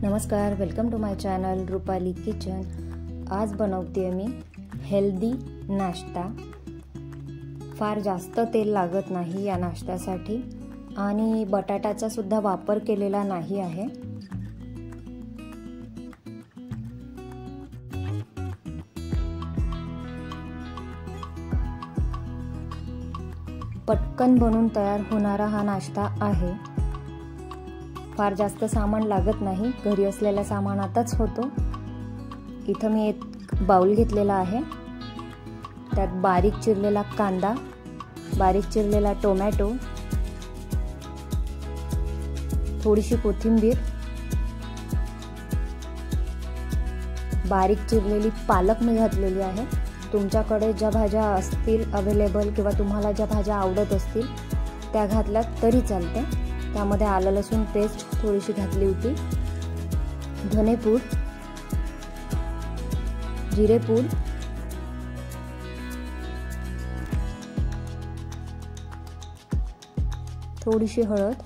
नमस्कार, welcome to my channel Rupali kitchen. आज बनवते मी हेल्दी नाश्ता। फार जास्त तेल लागत नाही या नाश्त्यासाठी आणि बटाट्याचा सुद्धा वापर केलेला नाही आहे। पटकन बनून तयार होणारा हा नाश्ता आहे। फार जास्त सामान लागत नाही, घरी असलेल्या सामानातच होतो। इथं मी एक बाउल घेतलेला आहे, त्यात बारीक चिरलेला कांदा, बारीक चिरलेला टोमॅटो, थोडीशी कोथिंबीर, बारीक चिरलेली पालक मी घातलेली आहे। तुमच्याकडे ज्या भाज्या असतील अवेलेबल किंवा तुम्हाला ज्या भाज्या आवडत असतील त्या घातल्या तरी चालते। त्यामध्ये आलं लसूण पेस्ट थोडीशी घातली होती, धनेपूड, जिरेपूड, थोडीशी हळद।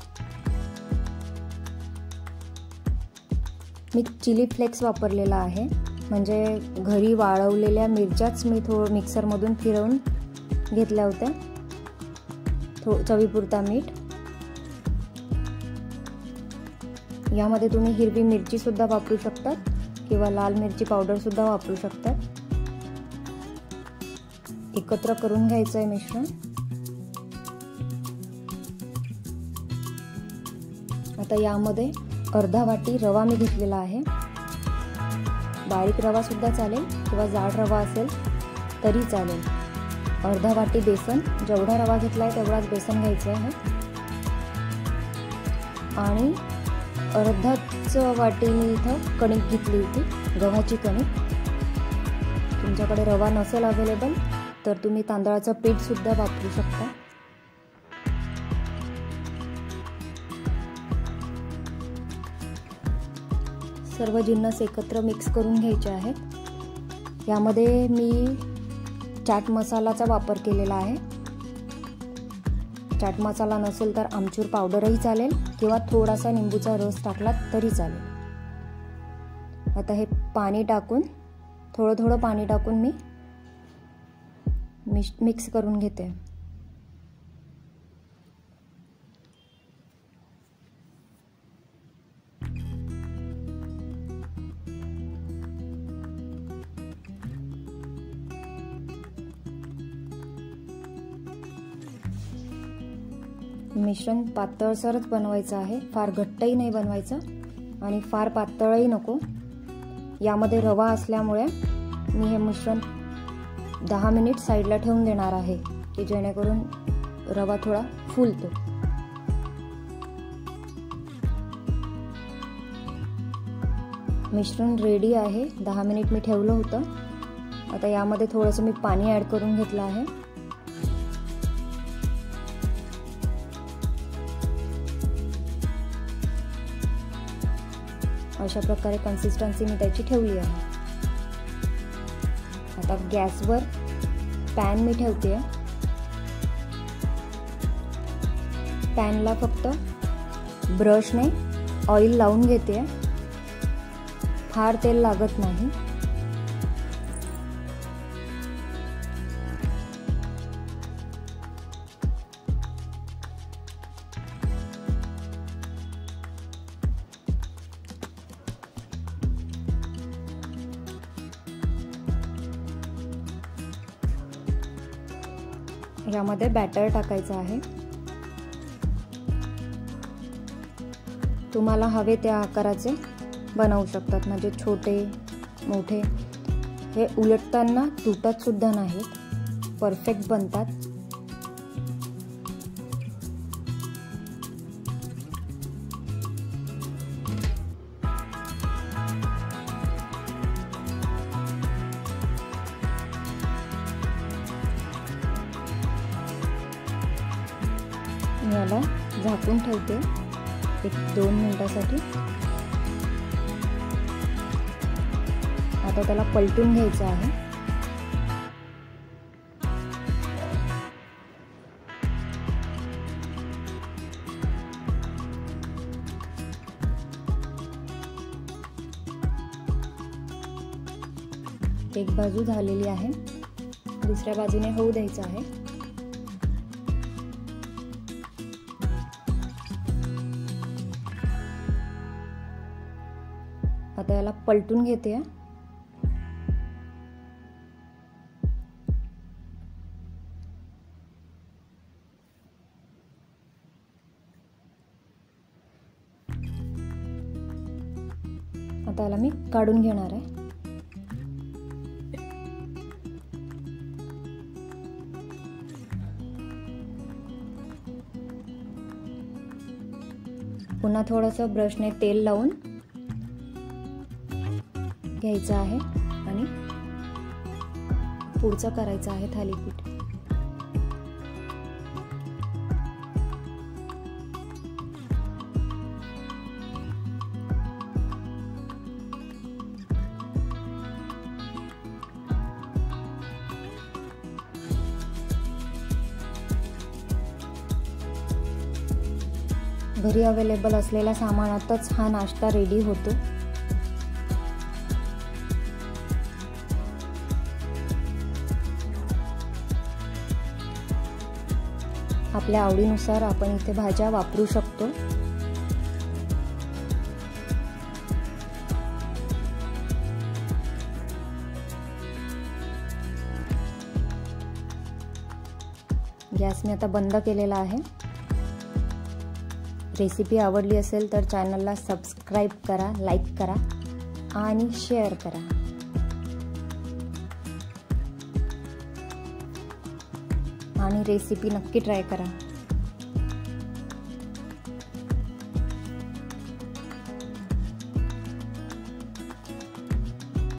मी चिली फ्लेक्स वापरलेला आहे, म्हणजे घरी वाळवलेल्या मिरच्याच मी मिक्सरमधून फिरवून घेतल्या होत्या। चवीपुरता मीठ। यामध्ये तुम्ही हिरवी मिरची सुद्धा वापरू शकतात किंवा लाल मिरची पावडर सुद्धा वापरू शकतात। एकत्र करून घ्यायचं आहे मिश्रण। आता यामध्ये अर्धा वाटी रवा मी घेतलेला आहे, बारीक रवा सुद्धा चालेल किंवा जाड रवा असेल तरी चालेल। अर्धा वाटी बेसन, जेवढा रवा घेतलाय तेवढाच बेसन घ्यायचं आहे आणि अर्धाच वाटी मी इथं कणिक घेतली होती, गव्हाची कणिक। तुमच्याकडे रवा नसेल अवेलेबल तर तुम्ही तांदळाचं पीठ सुद्धा वापरू शकता। सर्व जिन्नस एकत्र मिक्स करून घ्यायचे आहेत। यामध्ये मी चाट मसालाचा वापर केलेला आहे। चाट मसाला नसेल तर आमचूर पावडरही चालेल किंवा थोडासा निंबूचा रस टाकला तरी चालेल। आता हे पाणी टाकून थोडं थोडं पाणी टाकून मी मिक्स करून घेते। मिश्रण पातळसरच बनवायचं आहे, फार घट्टही नाही बनवायचं आणि फार पातळही नको। यामध्ये रवा असल्यामुळे मी हे मिश्रण 10 मिनिट साईडला ठेवून देणार आहे की जेणेकरून रवा थोडा फुलतो। मिश्रण रेडी आहे, 10 मिनिट मी ठेवलं होतं। आता यामध्ये थोडंसं मी पाणी ॲड करून घेतलं आहे। अशा प्रकारे कन्सिस्टन्सी मी त्याची ठेवली आहे। आता गॅसवर पॅन मी ठेवते। पॅनला फक्त ब्रशने ऑइल लावून घेते, फार तेल लागत नाही। यामध्ये बॅटर टाकायचं आहे। तुम्हाला हवे त्या आकाराचे बनवू शकतात, म्हणजे छोटे मोठे। हे उलटताना तुटत सुद्धा नाहीत, परफेक्ट बनतात। याला झाकून ठेवते 1-2 मिनिटासाठी। आता त्याला पलटून घ्यायचं आहे। एक बाजू झालेली आहे, दुसऱ्या बाजूने होऊ द्यायचं आहे. आता याला पलटून घेते. आता याला मी काढून घेणार आहे. पुन्हा थोडंसं ब्रशने तेल लावून घ्यायचं आहे आणि पुढचं करायचं आहे थालीपीठ. घरी अवेलेबल असलेल्या सामानातच हा नाश्ता रेडी होतो. आपल्या आवडीनुसार आपण इथे भाज्या वापरू शकतो. गॅस मी आता बंद केलेला आहे. रेसिपी आवडली असेल तर चॅनलला सबस्क्राईब करा, लाईक करा आणि शेअर करा. आणि रेसिपी नक्की ट्राय करा.